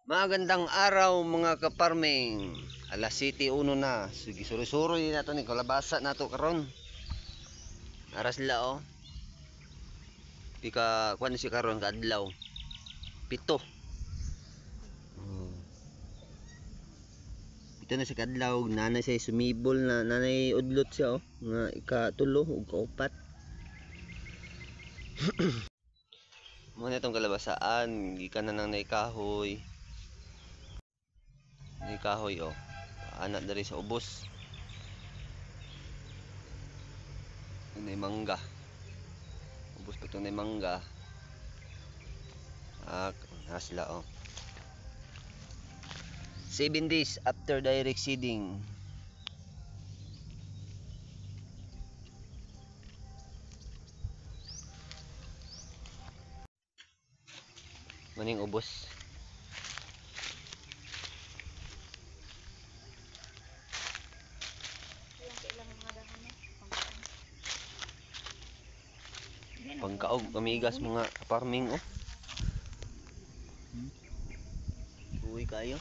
Magandang araw mga kaparming. Alas 7:01 na. Sige, suri-suri nato ni kalabasa nato karon. Aras la oh. Pika kuan si karon kadlaw. 7. Ito na si kadlaw, nanay say sumibol na nanay udlot siya oh. Nga ikatulo ug kaupat. Mo na itong kalabasaan, gikan na nang naikahoy. Ni kahoy oh. Anak dari sa ubos. Ni mangga. Ubos pa itong ni mangga. Nasla oh. 7 days after direct seeding. Maning ubos. Pangkaog pamigas mga farming oh. Uy kayo.